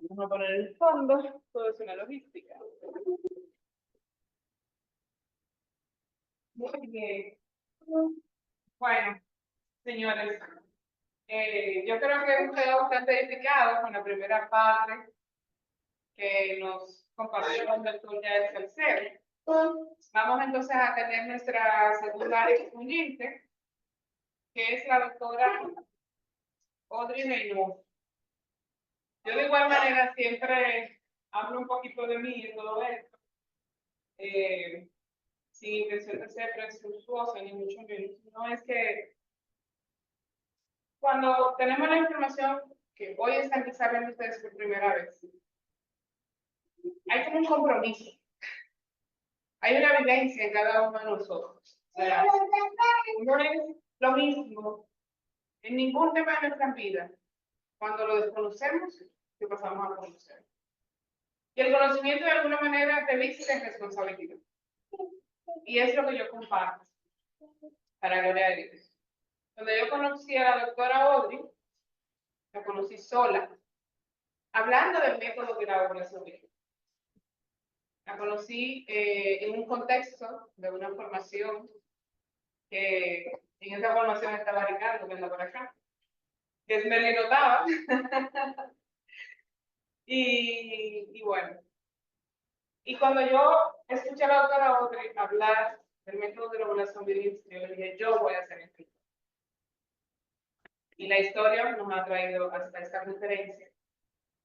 Vamos a poner el fondo, todo es una logística. Muy bien. Bueno, señores, yo creo que hemos quedado bastante edificados con la primera parte que nos compartió el doctor Yael Salcedo. Vamos entonces a tener nuestra segunda exponente, que es la doctora Audrey Reynoso. Yo de igual manera siempre hablo un poquito de mí y todo esto, sin intención de ser presuntuosa ni mucho menos. No es que cuando tenemos la información que hoy están quizás viendo ustedes por primera vez, hay como un compromiso, hay una vivencia en cada uno de nosotros. O sea, no es lo mismo en ningún tema de nuestra vida cuando lo desconocemos que pasamos a conocer. Y el conocimiento de alguna manera te viste en responsabilidad. Y es lo que yo comparto para gloria de Dios. Cuando yo conocí a la doctora Audrey, la conocí sola, hablando del método de la ovulación virtual. La conocí en un contexto de una formación que en esa formación estaba Ricardo, que anda por acá, que es Melinotaba. y bueno, y cuando yo escuché a la doctora Audrey hablar del método de la ovulación virtual, yo le dije, yo voy a hacer esto. Y la historia nos ha traído hasta esta conferencia,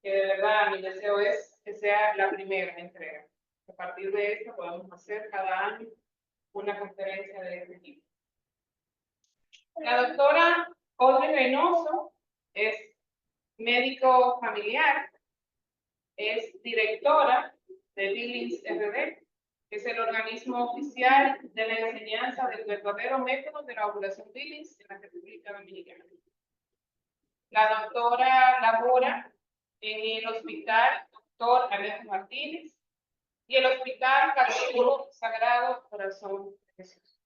que de verdad mi deseo es que sea la primera entrega. A partir de esto podemos hacer cada año una conferencia de este tipo. La doctora Audrey Reynoso es médico familiar, es directora de Billings RD, que es el organismo oficial de la enseñanza del verdadero método de la ovulación Billings en la República Dominicana. La doctora labora en el Hospital Dr. Alejo Martínez y el Hospital Católico Sagrado Corazón de Jesús.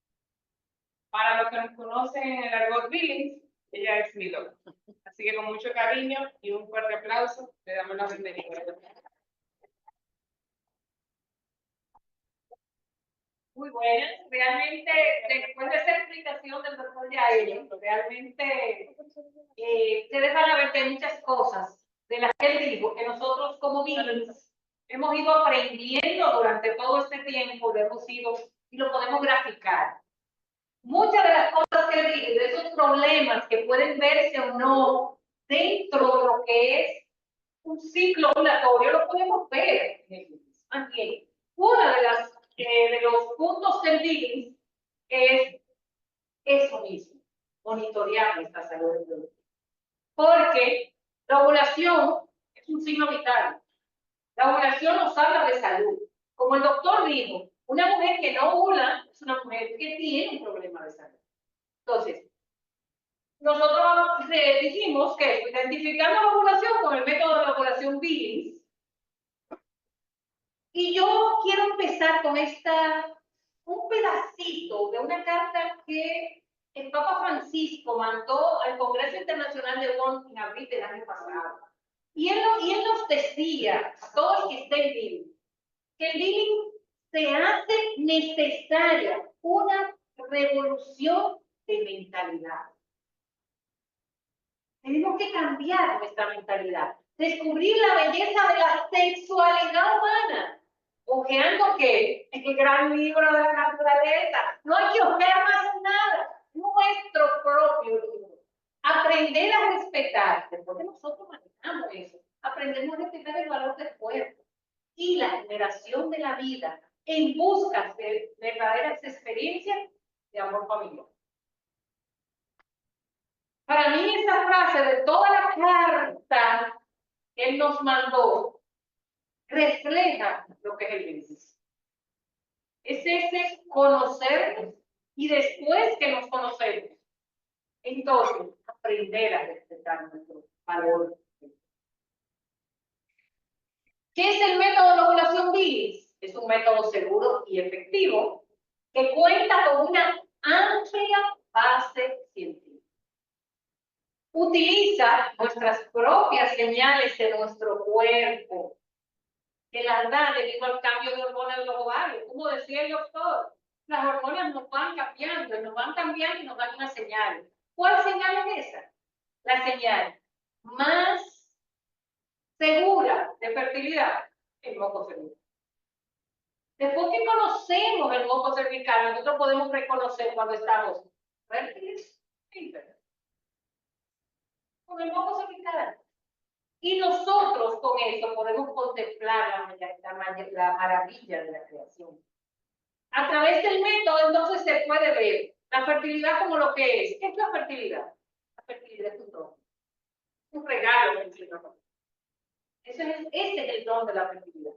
Para los que nos conocen en el argot Billings, ella es mi doctora. Así que con mucho cariño y un fuerte aplauso, le damos la bienvenida. Muy buenas. Realmente, después de esa explicación del doctor Yael, realmente ustedes van a ver que hay muchas cosas de las que él dijo que nosotros como Billings hemos ido aprendiendo durante todo este tiempo, y lo podemos graficar. Muchas de las cosas que él dijo, de esos problemas que pueden verse o no dentro de lo que es un ciclo ovulatorio, lo podemos ver. Aquí, una de los puntos del Billings es eso mismo, monitorear nuestra salud reproductiva. Porque la ovulación es un signo vital. La ovulación nos habla de salud. Como el doctor dijo, una mujer que no ovula es una mujer que tiene un problema de salud. Entonces, nosotros dijimos que identificando la ovulación con el método de la ovulación Billings, y yo quiero empezar con un pedacito de una carta que el Papa Francisco mandó al Congreso Internacional de Bonn en abril del año pasado. Y él nos decía a todos que estén vivos que el Billings se hace necesaria una revolución de mentalidad. Tenemos que cambiar nuestra mentalidad, descubrir la belleza de la sexualidad humana. Ojeando que el gran libro de la naturaleza, no hay que ojear más nada, nuestro propio libro. Aprender a respetar, porque nosotros manejamos eso, aprendemos a respetar el valor del cuerpo y la generación de la vida en busca de verdaderas experiencias de amor familiar. Para mí esa frase de toda la carta que él nos mandó refleja lo que es el Billings. Es ese conocernos y después que nos conocemos, entonces aprender a respetar nuestro valor. ¿Qué es el método de ovulación Billings? Es un método seguro y efectivo que cuenta con una amplia base científica. utiliza nuestras propias señales de nuestro cuerpo, que las da debido al cambio de hormonas de los ovarios. Como decía el doctor, las hormonas nos van cambiando y nos dan una señal. ¿Cuál señal es esa? La señal más segura de fertilidad, el moco cervical. Después que conocemos el moco cervical, nosotros podemos reconocer cuando estamos fértiles e infértiles. Con el moco cervical. Y nosotros con eso podemos contemplar la maravilla de la creación. A través del método, entonces, se puede ver la fertilidad como lo que es. ¿Qué es la fertilidad? La fertilidad es un don. Un regalo del Señor. Ese es el don de la fertilidad.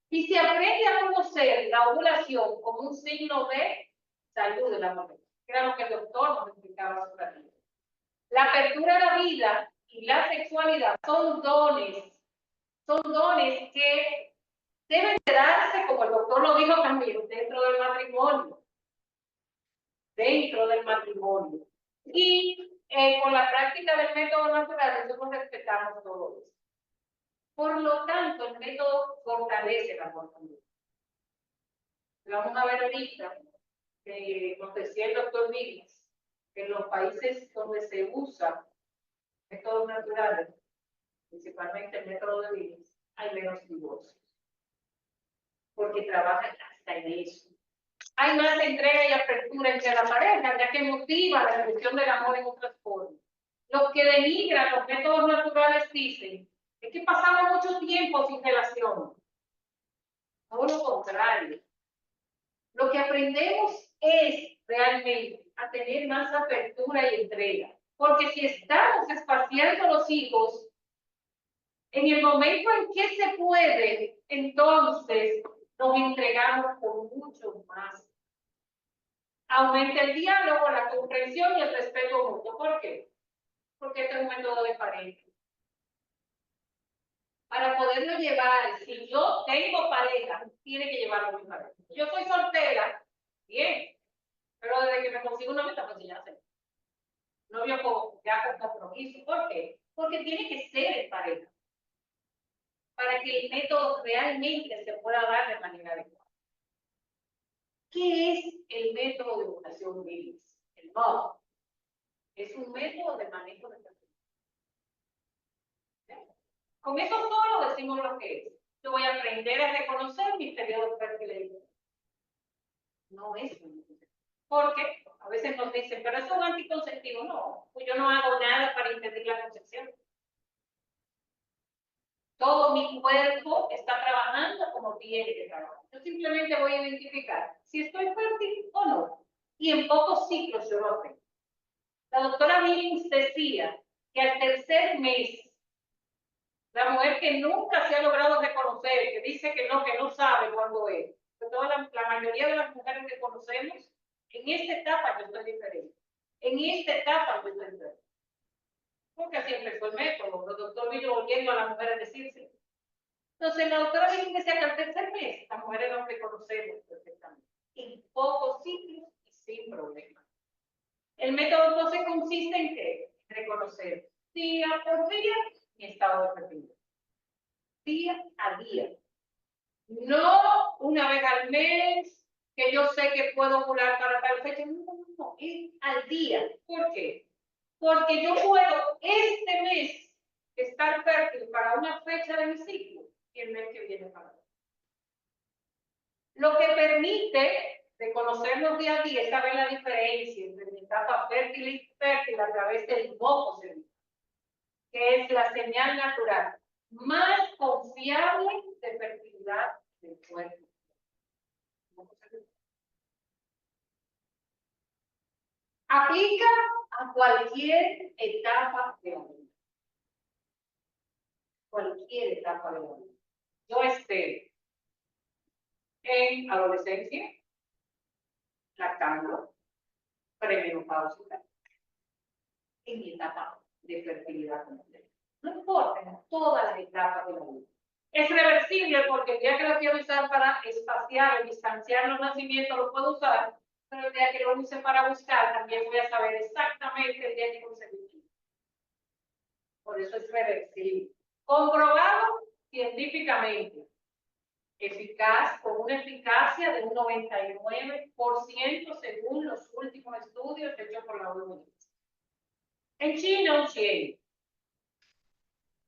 Y se aprende a conocer la ovulación como un signo de salud de la mujer. Que era lo que el doctor nos explicaba sobre la vida. La apertura a la vida y la sexualidad son dones que deben de darse, como el doctor lo dijo también, dentro del matrimonio. Y con la práctica del método natural, nosotros respetamos todo eso. Por lo tanto, el método fortalece la mortalidad. Vamos a ver ahorita, nos decía el doctor Vigas, que en los países donde se usa métodos naturales, principalmente el método de Vigas, hay menos divorcios. Porque trabajan hasta en eso. Hay más entrega y apertura entre la pareja, ya que motiva la expresión del amor en otras formas. Los que denigran los métodos naturales dicen es que pasamos mucho tiempo sin relación. Todo lo contrario. Lo que aprendemos es realmente a tener más apertura y entrega. Porque si estamos esparciendo los hijos, en el momento en que se puede, entonces nos entregamos con mucho más. Aumenta el diálogo, la comprensión y el respeto mutuo. ¿Por qué? Porque este es un método de pareja. Para poderlo llevar, si yo tengo pareja, tiene que llevarlo mi pareja. Yo soy soltera, bien, pero desde que me consigo una meta, pues ya sé. Novio ya con compromiso. ¿Por qué? Porque tiene que ser en pareja. Para que el método realmente se pueda dar de manera adecuada. ¿Qué es el método de ovulación Willis? El MOD. Es un método de manejo de fertilidad. Con eso solo decimos lo que es. Yo voy a aprender a reconocer mis periodos fértiles. No es un anticonceptivo. Porque a veces nos dicen, pero es un anticonceptivo. No, pues yo no hago nada para impedir la concepción. Todo mi cuerpo está trabajando como tiene que trabajar. Yo simplemente voy a identificar si estoy fértil o no. Y en pocos ciclos yo lo tengo. La doctora Billings decía que al tercer mes, la mujer que nunca se ha logrado reconocer, que dice que no sabe cuándo es, que toda la mayoría de las mujeres que conocemos, en esta etapa yo estoy diferente. En esta etapa yo estoy diferente. Porque así empezó el método. El doctor vino volviendo a la mujer a decirse. Entonces, la doctora Billings decía que al tercer mes, las mujeres nos reconocemos perfectamente. En pocos ciclos y sin problemas. El método entonces consiste en qué? Reconocer día por día mi estado de fertilidad. Día a día. No una vez al mes, que yo sé que puedo ovular para tal fecha. No, es al día. ¿Por qué? Porque yo puedo este mes estar fértil para una fecha de mi ciclo y el mes que viene para otro. Lo que permite reconocernos día a día es saber la diferencia entre mi etapa fértil y infértil a través del moco cervical, que es la señal natural más confiable de fertilidad del cuerpo. Aplica a cualquier etapa de la vida. Cualquier etapa de la vida. Yo esté en adolescencia, lactando, premenopáusica, en mi etapa de fertilidad completa. No importa, en todas las etapas de la vida. Es reversible porque el día que lo quiero usar para espaciar o distanciar los nacimientos lo puedo usar, pero el día que lo use para buscar también voy a saber exactamente el día que conseguí. por eso es reversible. Comprobado científicamente, eficaz, con una eficacia de un 99% según los últimos estudios hechos por la OMS. En China, un 100.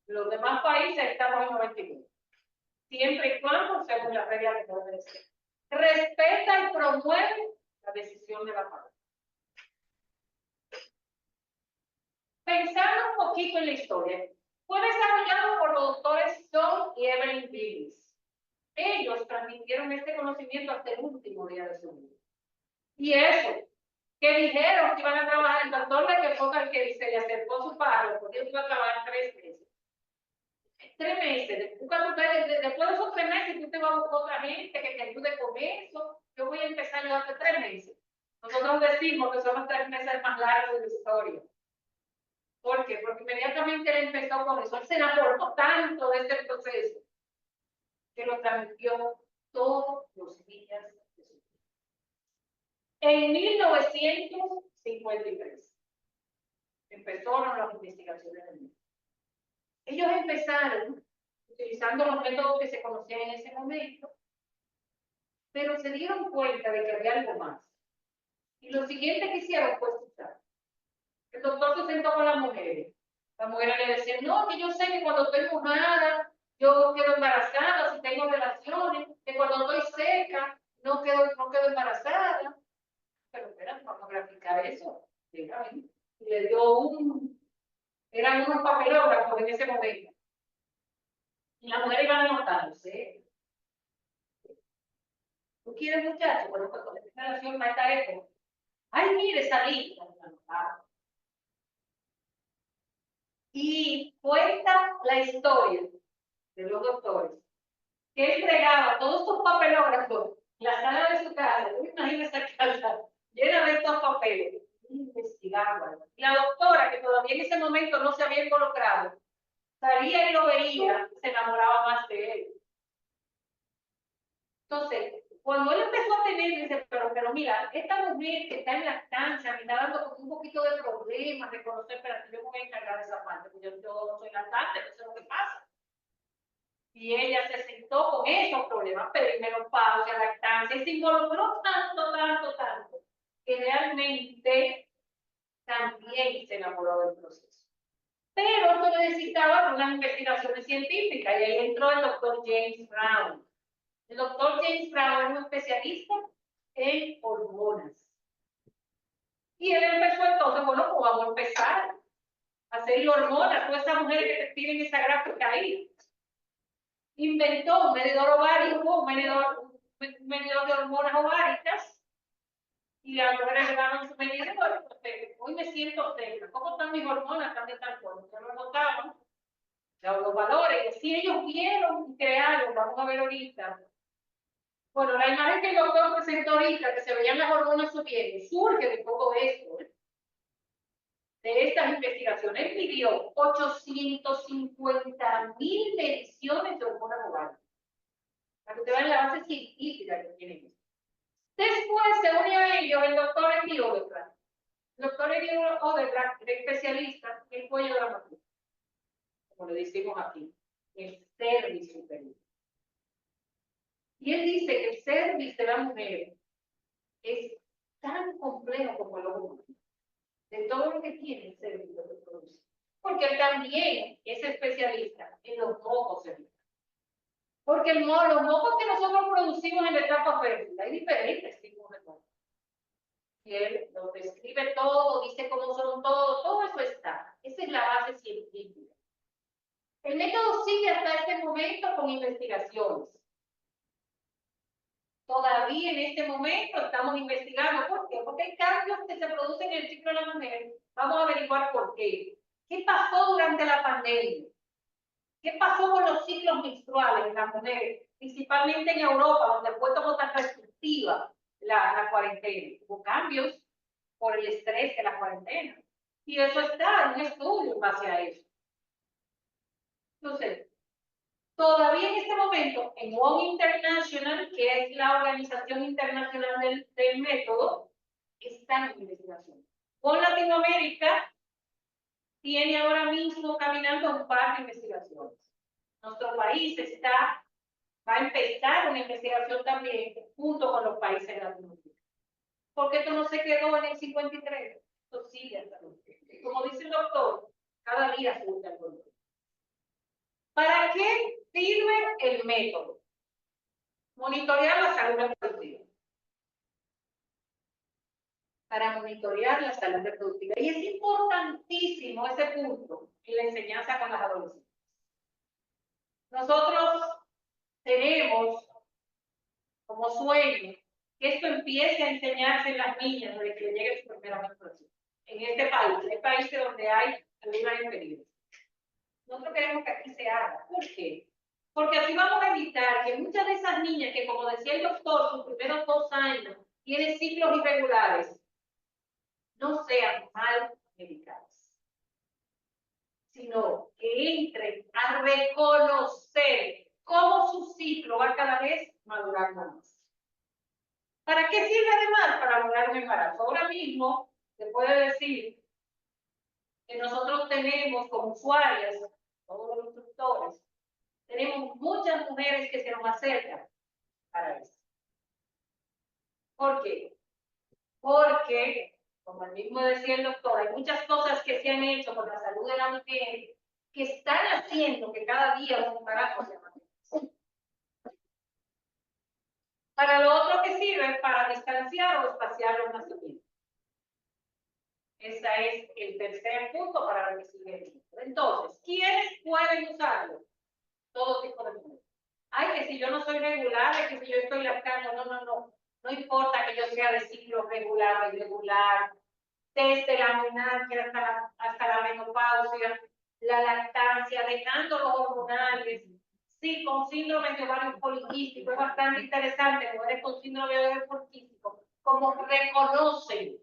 Los demás países estamos en 99. Siempre y cuando, según las reglas de poder ser. Respeta y promueve la decisión de la pareja. Pensando un poquito en la historia, fue desarrollado por los doctores John y Evelyn Willis. Ellos transmitieron este conocimiento hasta el último día de su vida. Y eso, que dijeron que iban a trabajar, el doctor de que fue el que se le acercó a su padre, porque ellos iban a trabajar 3 meses. 3 meses, después de esos 3 meses, tú te vas a buscar otra gente que te ayude con eso. Yo voy a empezar yo hace 3 meses. Nosotros decimos que son los 3 meses más largos de la historia. ¿Por qué? Porque inmediatamente él empezó con eso. Él se enamoró tanto de este proceso que lo transmitió todos los días de su vida. En 1953 empezaron las investigaciones del método. Ellos empezaron utilizando los métodos que se conocían en ese momento, pero se dieron cuenta de que había algo más. Y lo siguiente que hicieron fue escuchar. El doctor se sentó con las mujeres. Las mujeres le decían, no, que yo sé que cuando estoy mojada, yo quedo embarazada, si tengo relaciones, que cuando estoy seca, no quedo embarazada. Pero espera, vamos a graficar eso. Y le dio eran unos papelógrafos en ese momento. Y las mujeres iban anotándose. ¿Tú quieres, muchacho? Bueno, pues con esta relación va a estar esto. Ay, mire, salí. Y cuenta la historia de los doctores que él entregaba todos estos papelógrafos en la sala de su casa. Imagínese esa casa llena de estos papeles. Investigando. Y la doctora, que todavía en ese momento no se había involucrado, salía y lo veía, se enamoraba más de él. Entonces, cuando él empezó a tener, dice, pero mira, esta mujer que está en lactancia, me está dando como un poquito de problemas, de conocer, pero yo me voy a encargar de esa parte, porque yo no soy lactante, no sé lo que pasa. Y ella se sentó con esos problemas, perimenopausia, lactancia, y se involucró tanto, que realmente también se enamoró del proceso. Pero esto necesitaba unas investigaciones científicas, y ahí entró el doctor James Brown. El doctor James Brown es un especialista en hormonas. Y él empezó entonces, bueno, pues vamos a empezar a hacer hormonas. Todas esas mujeres que tienen esa gráfica ahí. Inventó un medidor ovárico, un medidor de hormonas ováricas. Y las mujeres le daban su medidor. Hoy me siento seca. ¿Cómo están mis hormonas? Están de tal forma. Se lo notaban. Los valores. Y así ellos vieron y crearon, vamos a ver ahorita. Bueno, la imagen que el doctor presentó ahorita, que se veían las hormonas subiendo, surge de todo esto, de estas investigaciones. Él pidió 850,000 mediciones de hormonas ováricas. Para que te vean la base científica que tienen. Después se unió a ellos el doctor Eddie Odebrecht. El doctor Eddie Odebrecht es especialista en cuello de la mujer, como le decimos aquí, el cervix superior. Y él dice que el cervix de la mujer es tan complejo como el hombre, de todo lo que tiene el cervix lo que produce. Porque él también es especialista en los mocos cervicales. Porque los mocos que nosotros producimos en la etapa fértil, hay diferentes tipos de mocos. Y él lo describe todo, dice cómo son todo eso está. Esa es la base científica. El método sigue hasta este momento con investigaciones. Todavía en este momento estamos investigando. ¿Por qué? Porque hay cambios que se producen en el ciclo de la mujer. Vamos a averiguar por qué. ¿Qué pasó durante la pandemia? ¿Qué pasó con los ciclos menstruales en las mujeres? Principalmente en Europa, donde fue como tan restrictiva la cuarentena. Hubo cambios por el estrés de la cuarentena. Y eso está en un estudio en base a eso. Entonces, todavía en este momento, en One International, que es la organización internacional del método, está en investigación. Con Latinoamérica, tiene ahora mismo caminando un par de investigaciones. Nuestro país va a empezar una investigación también junto con los países latinoamericanos. Porque esto no se quedó en el 53, esto sigue hasta hoy. Como dice el doctor, cada día surge algo nuevo. ¿Para qué sirve el método? Monitorear la salud reproductiva. Para monitorear la salud reproductiva. Y es importantísimo ese punto en la enseñanza con las adolescentes. Nosotros tenemos como sueño que esto empiece a enseñarse en las niñas desde que llegue su primera menstruación. En este país, hay países donde hay algunas experiencias. Nosotros queremos que aquí se haga. ¿Por qué? Porque así vamos a evitar que muchas de esas niñas que, como decía el doctor, sus primeros 2 años tienen ciclos irregulares, no sean mal medicadas, sino que entren a reconocer cómo su ciclo va cada vez madurando más. ¿Para qué sirve además? Para lograr un embarazo. Ahora mismo se puede decir que nosotros tenemos como usuarias, todos los instructores, tenemos muchas mujeres que se nos acercan para eso. ¿Por qué? Porque, como el mismo decía el doctor, hay muchas cosas que se han hecho por la salud de la mujer que están haciendo que cada día los embarazos se mantengan. Para lo otro que sirve para distanciar o espaciar los nacimientos. Ese es el tercer punto para lo que sigue. Entonces, ¿quiénes pueden usarlo? Todo tipo de mujeres. Ay, que si yo no soy regular, que si yo estoy lactando, no. No importa que yo sea de ciclo regular o irregular, desde la menarquia hasta la menopausia, la lactancia, dejando los hormonales. Sí, con síndrome de ovario poliquístico, es bastante interesante, mujeres con síndrome de ovario poliquístico, como reconocen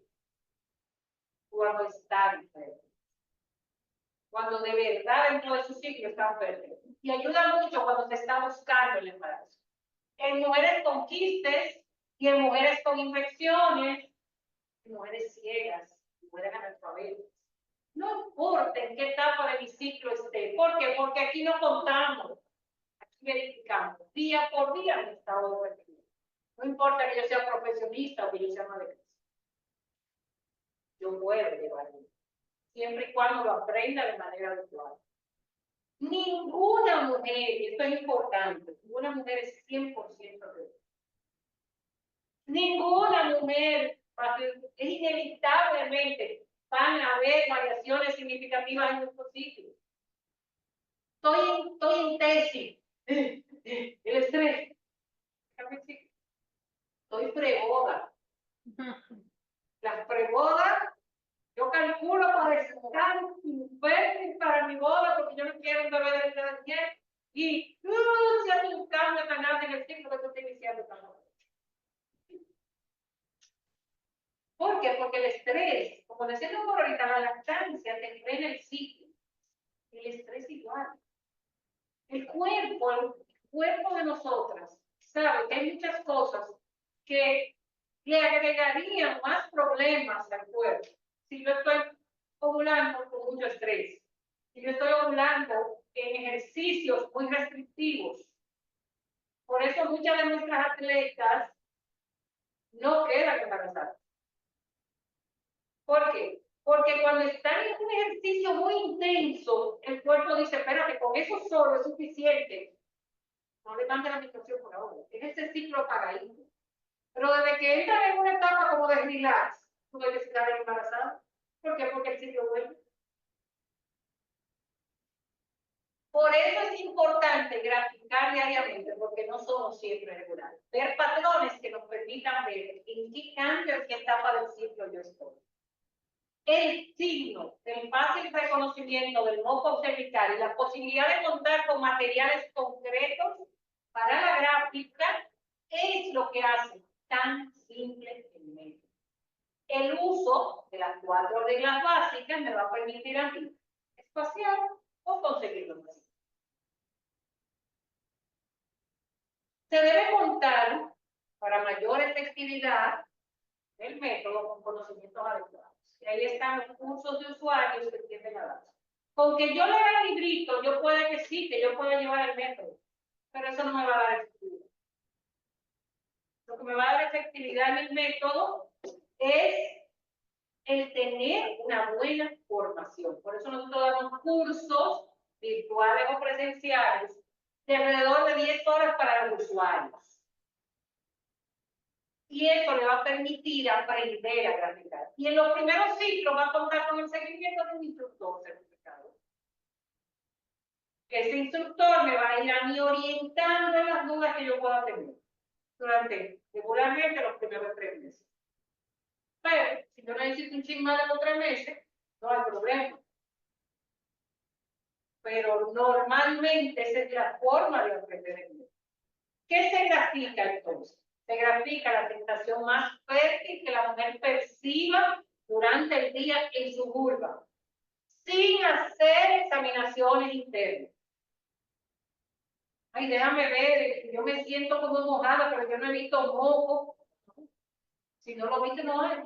cuando están enfermos, cuando de verdad dentro de su ciclo están enfermos. Y ayuda mucho cuando se está buscando el embarazo. En mujeres con quistes y en mujeres con infecciones, en mujeres ciegas, mujeres analfabetas. No importa en qué etapa de mi ciclo esté. ¿Por qué? Porque aquí no contamos, aquí verificamos día por día mi estado de fertilidad. No importa que yo sea profesionista o que yo sea madre de casa. Yo puedo llevarlo, siempre y cuando lo aprenda de manera adecuada. Ninguna mujer, y esto es importante, ninguna mujer es 100% real. Ninguna mujer, es inevitablemente, van a haber variaciones significativas en nuestro ciclo. Estoy en tesis. El estrés. Estoy preboda. Las prebodas, yo calculo para estar infértil para mi boda porque yo no quiero un bebé de 10 y se hace un cambio tan grande en el ciclo que tú estás iniciando tan grande. ¿Por qué? Porque el estrés, como decíamos por ahorita, la lactancia te frena el ciclo. El estrés igual. El cuerpo de nosotras sabe que hay muchas cosas que le agregarían más problemas al cuerpo. Si yo estoy ovulando con mucho estrés, si yo estoy ovulando en ejercicios muy restrictivos. Por eso muchas de nuestras atletas no quedan embarazadas. ¿Por qué? Porque cuando están en un ejercicio muy intenso, el cuerpo dice, espérate, con eso solo es suficiente. No le mande la menstruación por ahora. Es ese ciclo apagadito. Pero desde que entran en una etapa como de relax, tú debes estar embarazada. ¿Por qué? Porque el ciclo vuelve. Por eso es importante graficar diariamente, porque no somos siempre regulares. Ver patrones que nos permitan ver en qué cambio, en qué etapa del ciclo yo estoy. El signo del fácil reconocimiento del moco cervical y la posibilidad de contar con materiales concretos para la gráfica es lo que hace tan simple el método. El uso de las 4 reglas básicas me va a permitir a mí espaciar o conseguirlo así. Se debe contar para mayor efectividad del método con conocimientos adecuados. Y ahí están los cursos de usuarios que entienden la base. Con que yo lea el librito, yo puede que sí, que yo pueda llevar el método, pero eso no me va a dar efectividad. Lo que me va a dar efectividad en el método es el tener una buena formación. Por eso nosotros damos cursos virtuales o presenciales de alrededor de 10 horas para los usuarios. Y eso le va a permitir aprender a graficar. Y en los primeros ciclos va a contar con el seguimiento de un instructor certificado. Ese instructor me va a ir a mí orientando en las dudas que yo pueda tener durante regularmente los primeros 3 meses. Pero si yo necesito un ching más de los 3 meses, no hay problema. Pero normalmente esa es la forma de aprender. ¿Qué se grafica entonces? Se grafica la tentación más fértil que la mujer perciba durante el día en su vulva, sin hacer examinaciones internas. Ay, déjame ver, yo me siento como mojada, pero yo no he visto moco. Si no lo viste, no hay.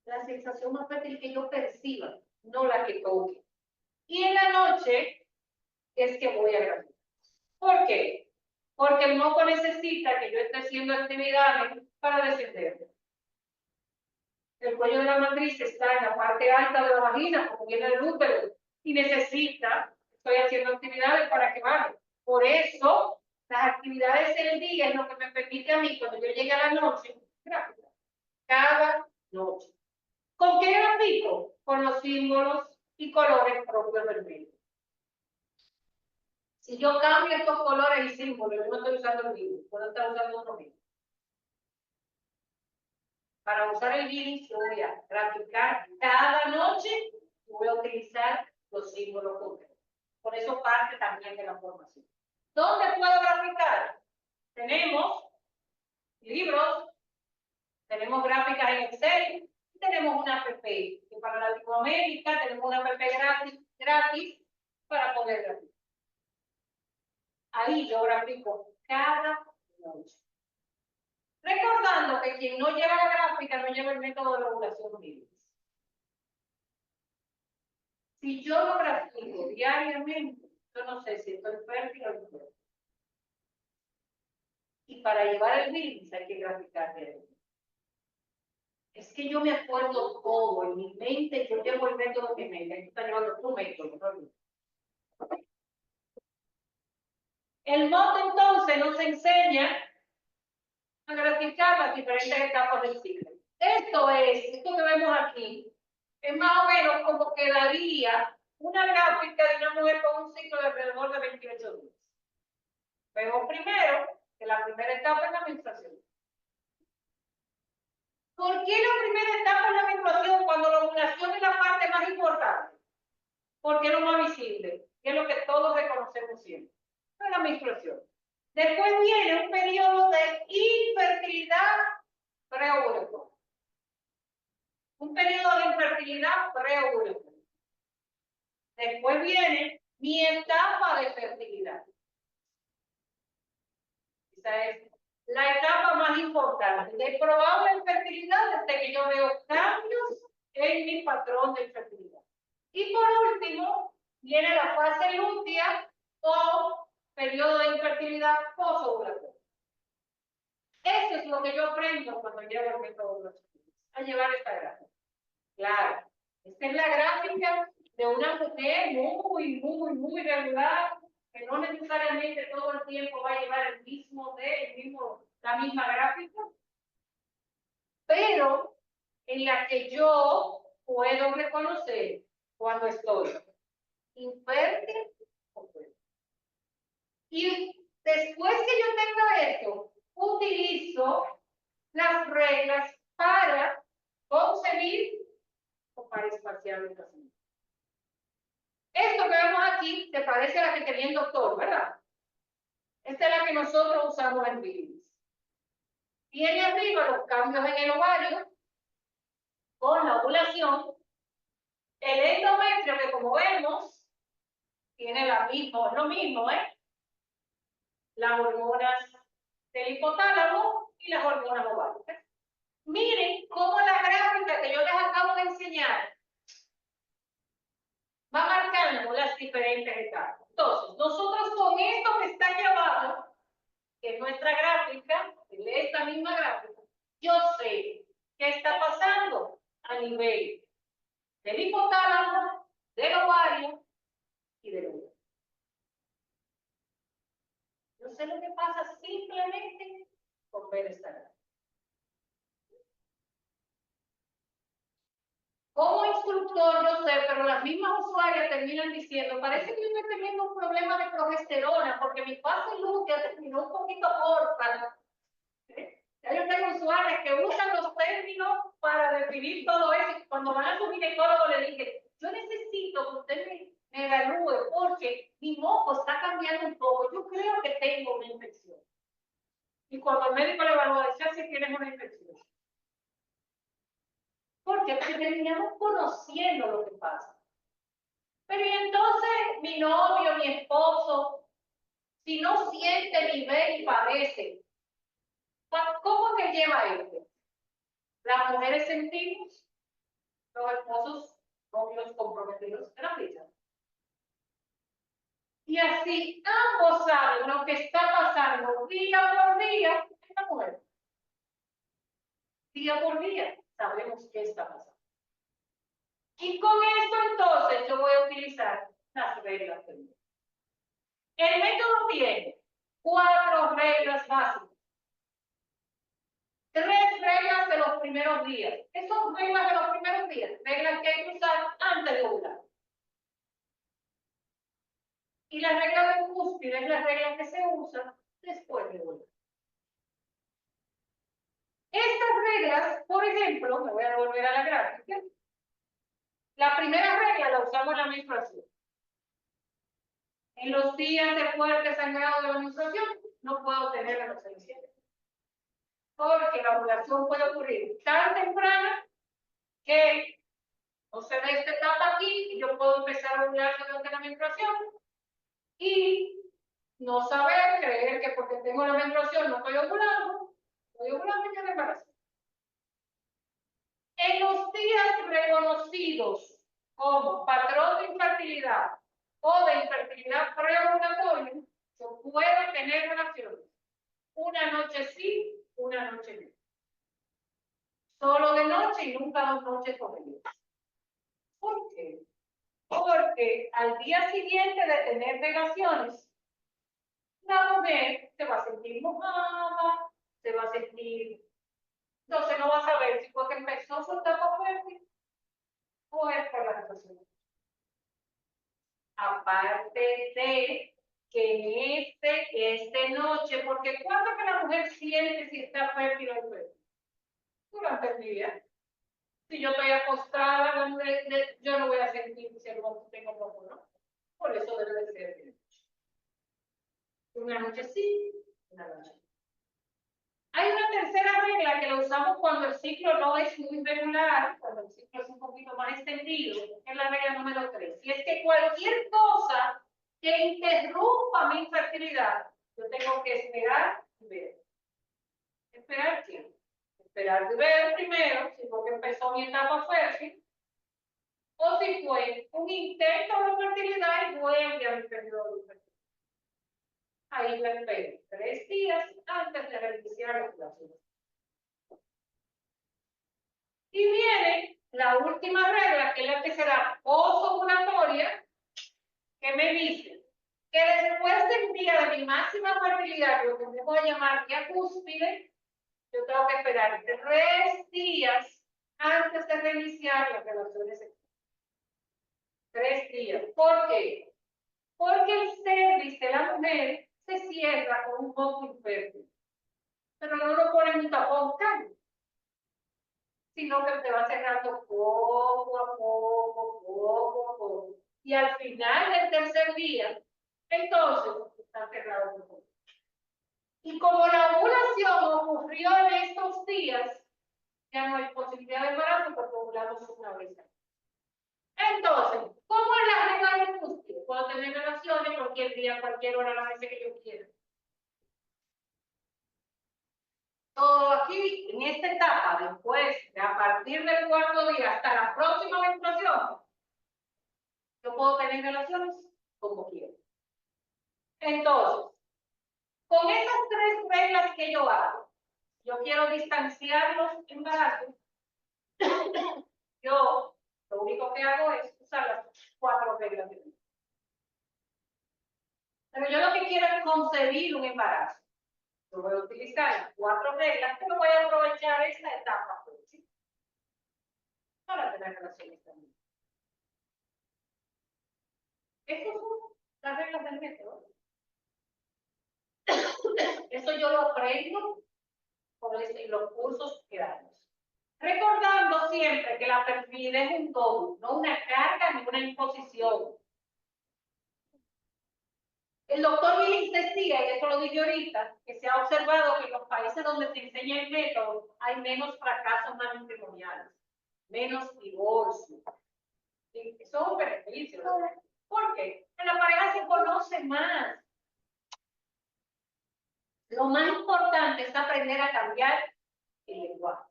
La sensación más fértil que yo perciba, no la que toque. Y en la noche es que voy a graficar. ¿Por qué? Porque el moco necesita que yo esté haciendo actividades para descender. El cuello de la matriz está en la parte alta de la vagina, como viene del útero, y necesita, estoy haciendo actividades para que baje. Por eso, las actividades del día es lo que me permite a mí, cuando yo llegue a la noche, graficar. Cada noche. ¿Con qué grafico? Con los símbolos y colores propios del medio. Si yo cambio estos colores y símbolos, yo no estoy usando el mismo, puedo estar usando otro mismo. Para usar el gris, yo voy a graficar cada noche y voy a utilizar los símbolos concretos. Por eso parte también de la formación. ¿Dónde puedo graficar? Tenemos libros, tenemos gráficas en Excel, y tenemos una app. Que para Latinoamérica tenemos una app gratis para poder graficar. Ahí yo grafico cada noche. Recordando que quien no lleva la gráfica no lleva el método de regulación libre. Si yo lo grafico diariamente, yo no sé si estoy fértil o no. Y para llevar el BILIS hay que graficar diariamente. Es que yo me acuerdo todo en mi mente, yo llevo el método en mi mente. Aquí está llevando tu método. El MOT entonces nos enseña a graficar las diferentes etapas del ciclo. Esto que vemos aquí, es más o menos como quedaría una gráfica de una mujer con un ciclo de alrededor de 28 días. Vemos primero que la primera etapa es la menstruación. ¿Por qué la primera etapa es la menstruación cuando la ovulación es la parte más importante? Porque es lo más visible, que es lo que todos reconocemos siempre. Es la menstruación. Después viene un periodo de infertilidad preovulatoria. Un periodo de infertilidad preovulatoria. Después viene mi etapa de fertilidad. Esa es la etapa más importante de probable infertilidad desde que yo veo cambios en mi patrón de infertilidad. Y por último, viene la fase lútea o periodo de infertilidad posovulatoria. Eso es lo que yo aprendo cuando llevo el método a llevar esta gráfica. Claro, esta es la gráfica de una mujer muy regular, que no necesariamente todo el tiempo va a llevar la misma gráfica, pero en la que yo puedo reconocer cuando estoy infértil o fértil. Y después que yo tenga esto, utilizo las reglas para concebir o para espaciar el nacimiento. Esto que vemos aquí se parece a la que tenía el doctor, ¿verdad? Esta es la que nosotros usamos en BILIS. Tiene arriba los cambios en el ovario con la ovulación. El endometrio, que como vemos, tiene lo mismo, las hormonas del hipotálamo y las hormonas ováricas. Miren cómo la gráfica que yo les acabo de enseñar va marcando las diferentes etapas. Entonces, nosotros con esto que está aquí abajo, que es nuestra gráfica, esta misma gráfica, yo sé qué está pasando a nivel del hipotálamo, del ovario y del útero. Yo sé lo que pasa simplemente con ver esta gráfica. Como instructor, yo sé, pero las mismas usuarias terminan diciendo, parece que yo estoy teniendo un problema de progesterona, porque mi fase lútea terminó un poquito corta. Ya yo tengo usuarias que usan los términos para definir todo eso. Cuando van a su ginecólogo le dije, yo necesito que usted me evalúe porque mi moco está cambiando un poco. Yo creo que tengo una infección. Y cuando el médico le evalúa, dice, si tienes una infección. ¿Por qué? Porque terminamos conociendo lo que pasa. Pero y entonces mi novio, mi esposo, si no siente, ni ve, ni padece, ¿cómo que lleva esto? Las mujeres sentimos, los esposos, novios comprometidos en la vida. Y así ambos saben lo que está pasando día por día en la mujer. Día por día sabemos qué está pasando. Y con esto entonces yo voy a utilizar las reglas del método. El método tiene 4 reglas básicas. 3 reglas de los primeros días. ¿Qué son reglas de los primeros días? Reglas que hay que usar antes de ovular. Y la regla de cúspide es la regla que se usa después de ovular. Estas reglas, por ejemplo, me voy a volver a la gráfica. La primera regla la usamos en la menstruación. En los días de fuerte sangrado de la menstruación, no puedo tener relaciones sexuales. Porque la ovulación puede ocurrir tan temprana que no se ve esta etapa aquí y yo puedo empezar a ovular durante la menstruación y no saber, creer que porque tengo la menstruación no estoy ovulando y ya me embarazo. En los días reconocidos como patrón de infertilidad o de infertilidad preovulatoria, yo puedo tener relaciones. Una noche sí, una noche no. Solo de noche y nunca 2 noches corridas. ¿Por qué? Porque al día siguiente de tener relaciones, la mujer se va a sentir mojada, se va a sentir... Entonces no va a saber si fue que empezó su etapa fértil o es por la relación. Aparte de que esta noche, porque ¿cuándo que la mujer siente si está fértil o infértil? Durante el día. Si yo estoy acostada, yo no voy a sentir si el momento tengo poco, ¿no? Por eso debe de ser. Una noche sí, una noche no. Hay una tercera regla que la usamos cuando el ciclo no es muy regular, cuando el ciclo es un poquito más extendido, que es la regla número 3. Y es que cualquier cosa que interrumpa mi infertilidad, yo tengo que esperar y ver. ¿Esperar qué? Esperar y ver primero, si fue que empezó mi etapa fértil, o si fue un intento de fertilidad y vuelve a mi periodo de fertilidad. Ahí lo espero 3 días antes de reiniciar la ovulación. Y viene la última regla, que es la que será posovulatoria, que me dice que después del día de mi máxima fertilidad, lo que me voy a llamar día cúspide, yo tengo que esperar 3 días antes de reiniciar las relaciones sexuales. 3 días. ¿Por qué? Porque el cervix de la mujer se cierra con un poco infértil. Pero no lo ponen un tapón cálido, sino que te va cerrando poco a poco. Y al final del tercer día, entonces está cerrado un poco. Y como la ovulación ocurrió en estos días, ya no hay posibilidad de embarazo porque ovulamos una vez. Entonces, ¿cómo es la regla del cúspide? Puedo tener relaciones cualquier día, cualquier hora, la vez que yo quiera. Todo aquí, en esta etapa, después, de a partir del cuarto día hasta la próxima menstruación, yo puedo tener relaciones como quiero. Entonces, con esas 3 reglas que yo hago, yo quiero distanciar los embarazos. Yo lo único que hago es usar las 4 reglas de vida. Pero yo lo que quiero es concebir un embarazo. Yo voy a utilizar las 4 reglas, pero voy a aprovechar esta etapa ¿sí? Para tener relaciones también. Estas son las reglas del método. Eso yo lo aprendo por los cursos que damos. Recordando siempre que la fertilidad es un todo, no una carga ni una imposición. El doctor Willis decía, y esto lo dije ahorita, que se ha observado que en los países donde se enseña el método hay menos fracasos matrimoniales, menos divorcios. Eso es un beneficio. ¿Por qué? Porque la pareja se conoce más. Lo más importante es aprender a cambiar el lenguaje.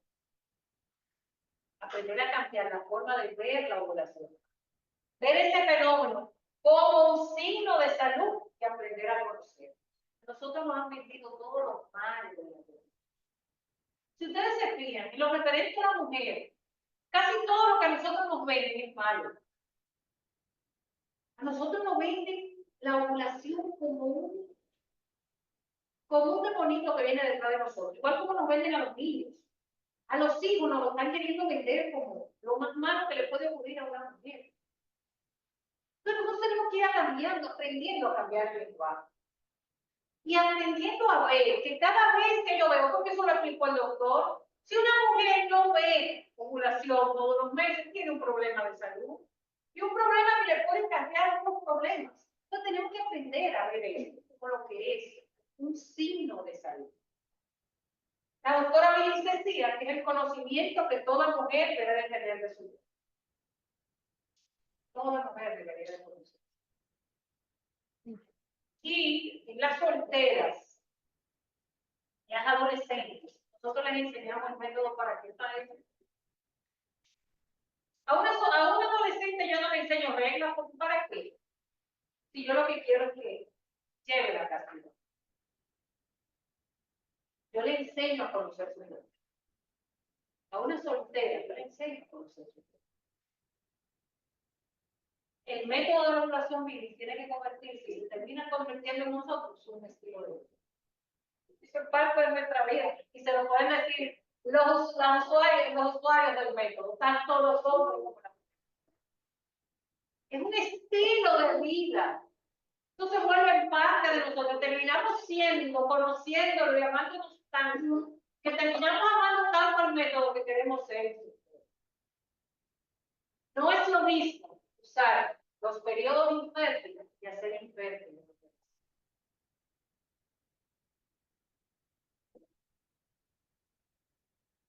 Aprender a cambiar la forma de ver la ovulación. Ver ese fenómeno como un signo de salud y aprender a conocer. Nosotros nos han vendido todo lo malo de la vida. Si ustedes se fijan, en lo referente a la mujer, casi todo lo que a nosotros nos venden es malo. A nosotros nos venden la ovulación como un demonito que viene detrás de nosotros. Igual como nos venden a los niños. A los hijos nos lo están queriendo vender como lo más malo que le puede ocurrir a una mujer. Entonces nosotros tenemos que ir cambiando, aprendiendo a cambiar el lenguaje. Y aprendiendo a ver que cada vez que yo veo, porque eso lo explicó el doctor, si una mujer no ve ovulación todos los meses, tiene un problema de salud. Y un problema que le puede cambiar otros problemas. Entonces tenemos que aprender a ver esto como lo que es un signo de salud. La doctora Willis decía que es el conocimiento que toda mujer debe de tener de su vida. Toda mujer debería de conocer. Y en las solteras y las adolescentes, nosotros les enseñamos el método para que esta vez. A un adolescente yo no le enseño reglas, ¿para qué? Si yo lo que quiero es que lleve la castidad. Yo le enseño a conocer su cuerpo. A una soltera, yo le enseño a conocer su cuerpo. El método de la ovulación Willis tiene que convertirse, y termina convirtiendo en nosotros un estilo de vida. Eso es parte de nuestra vida. Y se lo pueden decir los usuarios del método, tanto los hombres como las mujeres. Es un estilo de vida. Entonces vuelven parte de nosotros. Terminamos siendo, conociéndolo y amándonos tanto, que terminamos amando tanto el método que queremos ser. No es lo mismo usar los periodos infértiles y hacer infértiles.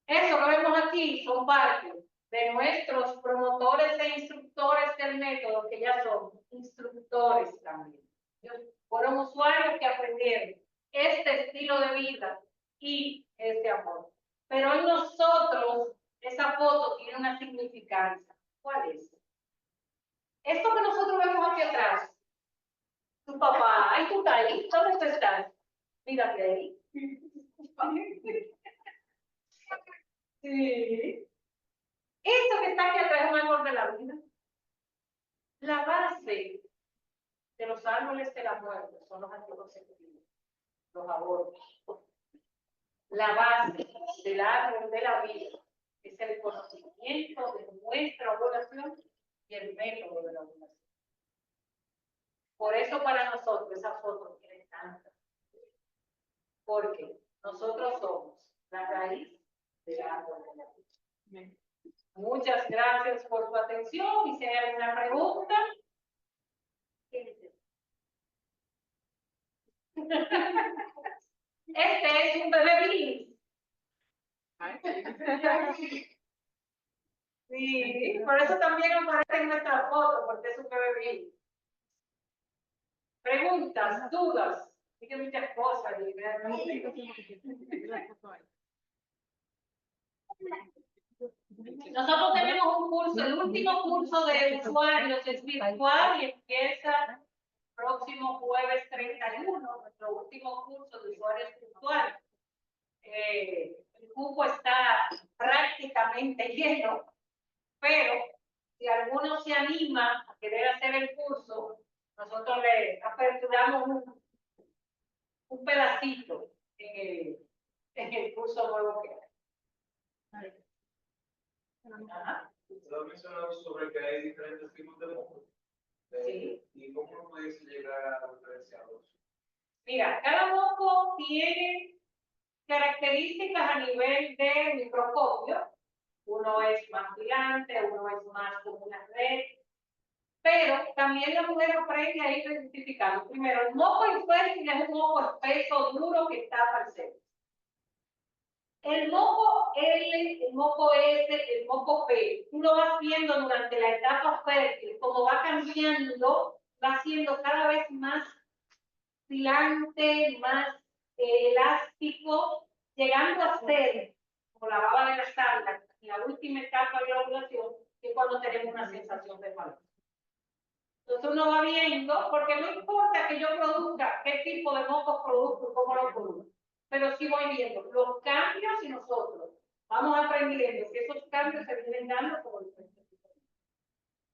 Eso que vemos aquí son parte de nuestros promotores e instructores del método, que ya son instructores también. Fueron usuarios que aprendieron este estilo de vida y este amor. Pero en nosotros, esa foto tiene una significancia. ¿Cuál es? Esto que nosotros vemos aquí atrás, tu papá, ahí tú estás ahí, ¿dónde tú estás? Mírate ahí. Sí. Esto que está aquí atrás es un árbol de la vida. La base de los árboles de la muerte son los anticonceptivos, los abortos. La base del árbol de la vida es el conocimiento de nuestra ovulación y el método de la ovulación. Por eso para nosotros esa foto tiene tanta. Porque nosotros somos la raíz del árbol de la vida. Muchas gracias por su atención y si hay alguna pregunta. Este es un bebé Willis. Sí, por eso también aparece en nuestra foto, porque es un bebé Willis. Preguntas, dudas. Dije muchas cosas. Nosotros tenemos un curso, el último curso de usuarios es virtual y empieza próximo jueves 31, nuestro último curso de usuarios virtuales. El cupo está prácticamente lleno, pero si alguno se anima a querer hacer el curso, nosotros le aperturamos un pedacito en el curso nuevo que hay. Ajá. Usted ha mencionado sobre que hay diferentes tipos de mocos. Sí. ¿Y cómo no puedes llegar a diferenciarlos? Mira, cada moco tiene características a nivel de microscopio. Uno es más brillante, uno es más como una red. Pero también la mujer aprende a ir identificando. Primero, el moco infértil es un moco espeso, duro, que está al centro. El moco L, el moco S, el moco P, tú lo vas viendo durante la etapa fértil, como va cambiando, va siendo cada vez más brillante, más elástico, llegando a ser, como la baba de la sala, en la última etapa de la ovulación, que es cuando tenemos una sensación de valor. Entonces uno va viendo, porque no importa que yo produzca qué tipo de mocos produzco, cómo lo produzco, pero sí voy viendo los cambios y nosotros vamos aprendiendo que esos cambios se vienen dando como diferentes.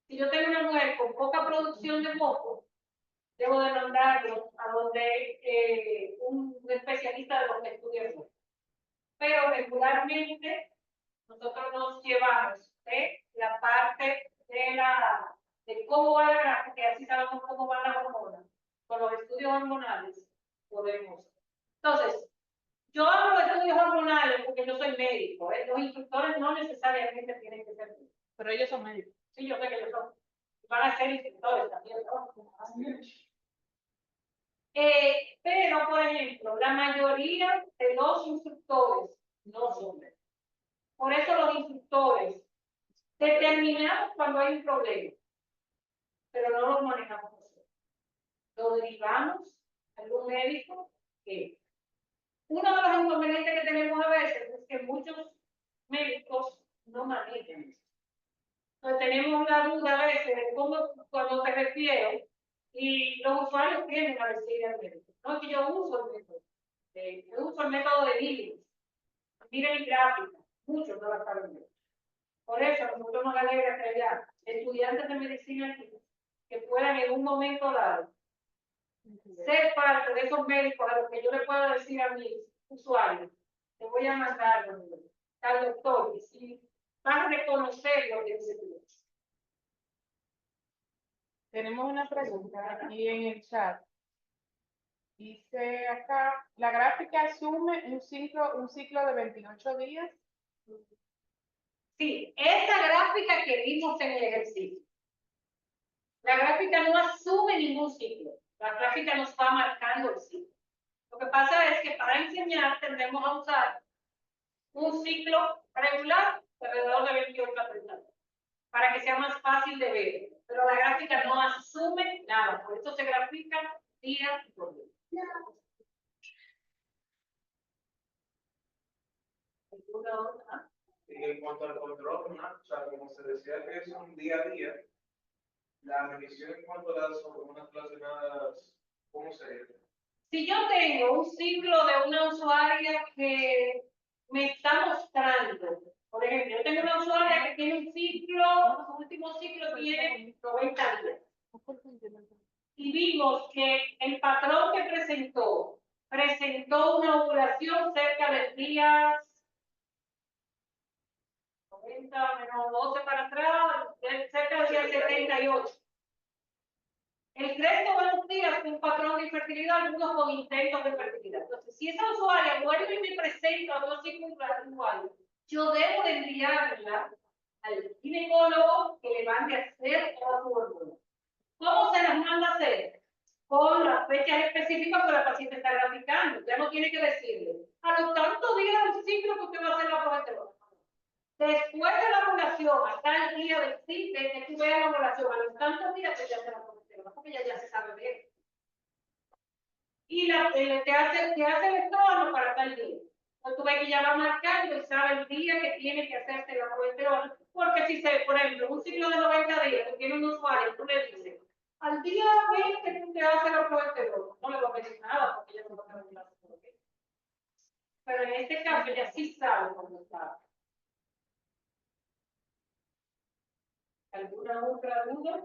Si yo tengo una mujer con poca producción de mocos, debo de mandarlo a donde un especialista de los estudios. Pero regularmente nosotros nos llevamos de la parte de cómo va la gráfica, y así sabemos cómo van las hormonas. Con los estudios hormonales podemos. Entonces, yo hablo de estudios hormonales porque yo soy médico. Los instructores no necesariamente tienen que ser médicos. Pero ellos son médicos. Sí, yo sé que ellos son. Van a ser instructores también, ¿no? Pero, por ejemplo, la mayoría de los instructores no son médicos. Por eso los instructores determinamos cuando hay un problema, pero no lo manejamos nosotros. Lo derivamos a algún médico que uno de los inconvenientes que tenemos a veces es que muchos médicos no manejan esto. Entonces tenemos la duda a veces de cómo, cuando te refiero, y los usuarios tienden a decir al médico, no es que yo uso el método de Billing. Miren mi gráfica, muchos no la saben ver. Por eso nosotros nos alegra que haya estudiantes de medicina aquí que puedan en un momento dado ser parte de esos médicos a los que yo le pueda decir a mis usuarios, te voy a mandar al doctor, y si vas a reconocer lo que dice tú. Tenemos una pregunta aquí en el chat. Dice acá, la gráfica asume un ciclo de 28 días. Sí, esa gráfica que vimos en el ejercicio. La gráfica no asume ningún ciclo. La gráfica nos va marcando el ciclo. Lo que pasa es que para enseñar tendemos a usar un ciclo regular de alrededor de 28 a 30 días, para que sea más fácil de ver. Pero la gráfica no asume nada, por eso se grafica día por día. Y en cuanto al control, ¿no? O sea, como se decía que es un día a día, la revisión en cuanto a las hormonas relacionadas, ¿cómo sería? Si yo tengo un ciclo de una usuaria que me está mostrando, por ejemplo, yo tengo una usuaria que tiene un ciclo, su último ciclo tiene 90 días. Y vimos que el patrón que presentó una ovulación cerca del día 90 menos 12 para atrás, cerca del día 78. El resto de los días con un patrón de infertilidad, algunos con intentos de fertilidad. Entonces, si esa usuaria vuelve y me presenta otro ciclo igual, yo debo de enviarla al ginecólogo que le mande a hacer toda su hormona. ¿Cómo se las manda a hacer? Con las fechas específicas que la paciente está graficando. Ya no tiene que decirle, a los tantos días del ciclo que usted va a hacer la progesterona. Después de la ovulación, hasta el día del ciclo, que tú veas la ovulación, a los tantos días que ya se la progesterona, porque ya se sabe ver. Y te hace el estrógeno para tal día. Entonces tú ves que ya va marcando y sabe el día que tiene que hacerse la progesterona, porque si se, por ejemplo, un ciclo de 90 días, tú tienes un usuario, tú le dices, al día 20 tú te haces la progesterona, no le va a pedir nada porque ella no va a tener la progesterona. Pero en este caso ella sí sabe cómo está. ¿Alguna otra duda?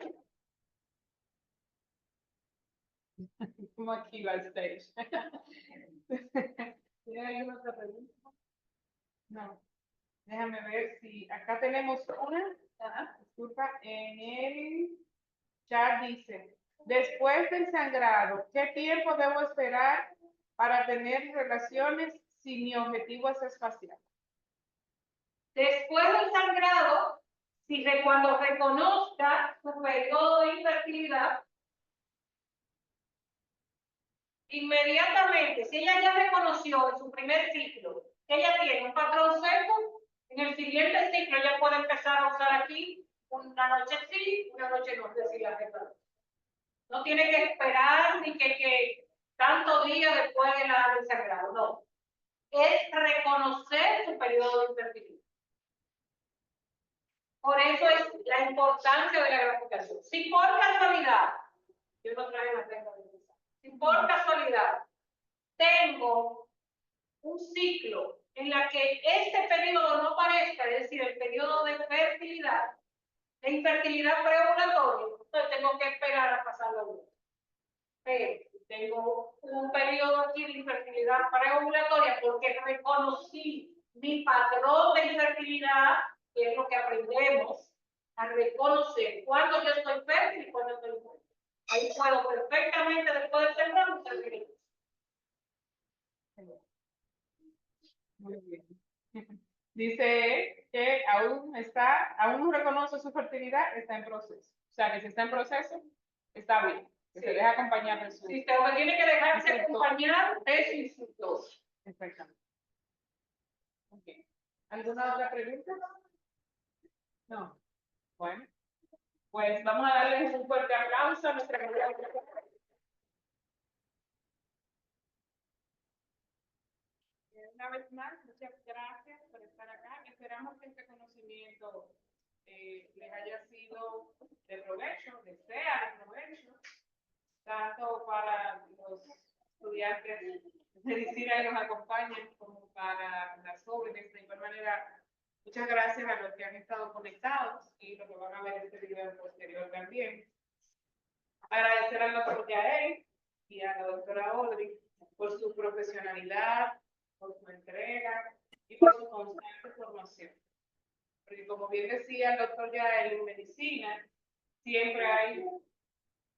Como aquí backstage. ¿Tiene alguna otra pregunta? No. Déjame ver si acá tenemos una. Disculpa, en el chat dice, después del sangrado, ¿qué tiempo debo esperar para tener relaciones si mi objetivo es espacial? Después del sangrado, cuando reconozca su periodo de infertilidad, inmediatamente, si ella ya reconoció en su primer ciclo que ella tiene un patrón seco, en el siguiente ciclo ella puede empezar a usar aquí una noche sí, una noche no, es decir, la verdad. No tiene que esperar ni que tantos días después del sangrado, no. Es reconocer su periodo de infertilidad. Por eso es la importancia de la gratificación. Si por casualidad, yo no traigo la regla de esa, si por casualidad tengo un ciclo en la que este periodo no aparezca, es decir, el periodo de fertilidad, de infertilidad preovulatoria, entonces tengo que esperar a pasarlo bien. Pero tengo un periodo aquí de infertilidad preovulatoria porque reconocí mi patrón de infertilidad, que es lo que aprendemos a reconocer cuándo yo estoy fértil y cuándo estoy infértil. Ahí puedo perfectamente después del temprano usar directo. Muy bien. Dice que aún no reconoce su fertilidad, está en proceso. O sea, que si está en proceso, está bien. Que se deja acompañar de su... Sí, pero que tiene que dejarse acompañar de su instructor. Exactamente. Okay. ¿Alguna otra pregunta? No. Bueno, pues vamos a darle un fuerte aplauso a nuestra comunidad. Una vez más, muchas gracias por estar acá. Esperamos que este conocimiento les haya sido de provecho, que sea de provecho, tanto para los estudiantes de medicina que nos acompañan como para las jóvenes. De igual manera, muchas gracias a los que han estado conectados y los que van a ver este video posterior también. Agradecer al doctor Yael y a la doctora Audrey por su profesionalidad, por su entrega y por su constante formación. Porque como bien decía el doctor Yael, en medicina siempre hay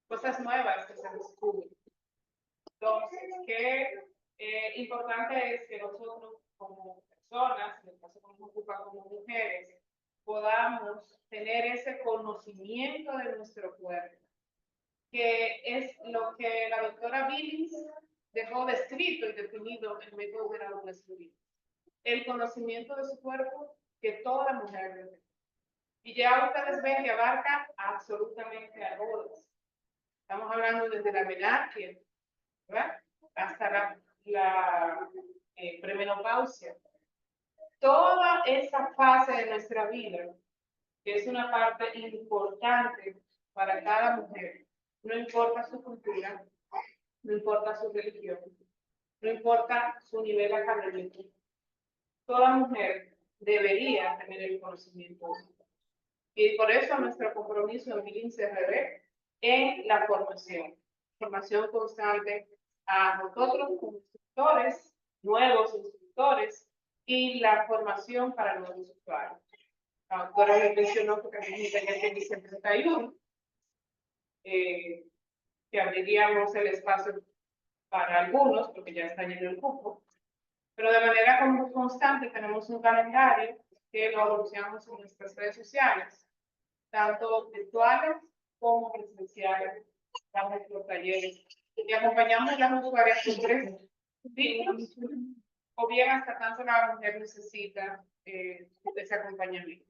cosas nuevas que se descubren. Entonces, qué importante es que nosotros como personas, en el caso que nos ocupa como mujeres, podamos tener ese conocimiento de nuestro cuerpo, que es lo que la doctora Billings dejó descrito y definido en el método de la doble estudio. El conocimiento de su cuerpo que toda mujer debe tener. Y ya ustedes ven que abarca absolutamente a todas. Estamos hablando desde la menarquia, ¿verdad? Hasta la premenopausia. Toda esa fase de nuestra vida, que es una parte importante para cada mujer, no importa su cultura, no importa su religión, no importa su nivel académico, toda mujer debería tener el conocimiento de eso. Y por eso nuestro compromiso en Billings CRB en la formación constante a nosotros como instructores, nuevos instructores, y la formación para los usuarios. La doctora me mencionó que también tenía que dice 31, que abriríamos el espacio para algunos, porque ya está lleno el cupo, pero de manera constante tenemos un calendario que lo anunciamos en nuestras redes sociales, tanto virtuales como presenciales, para nuestros talleres. Y acompañamos a las usuarias con 3 ciclos, o bien hasta tanto la mujer necesita ese acompañamiento.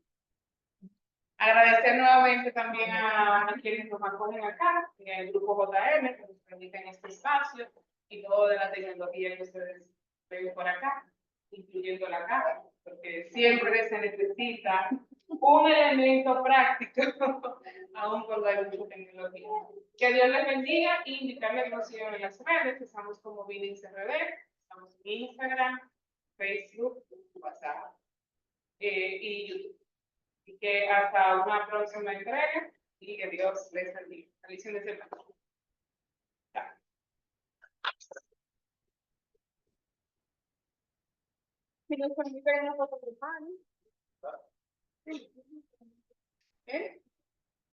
Agradecer nuevamente también a quienes nos acogen acá, el grupo JM, que nos permiten este espacio y todo de la tecnología que ustedes ven por acá. incluyendo la casa, porque siempre se necesita un elemento práctico, aún cuando hay mucha tecnología. Que Dios les bendiga y invitarles a que nos sigan en las redes, estamos como Vinix RD, estamos en Instagram, Facebook, WhatsApp y YouTube. Y que hasta una próxima entrega y que Dios les bendiga. Felices de semana. Si nos permiten una foto grupal. ¿Eh?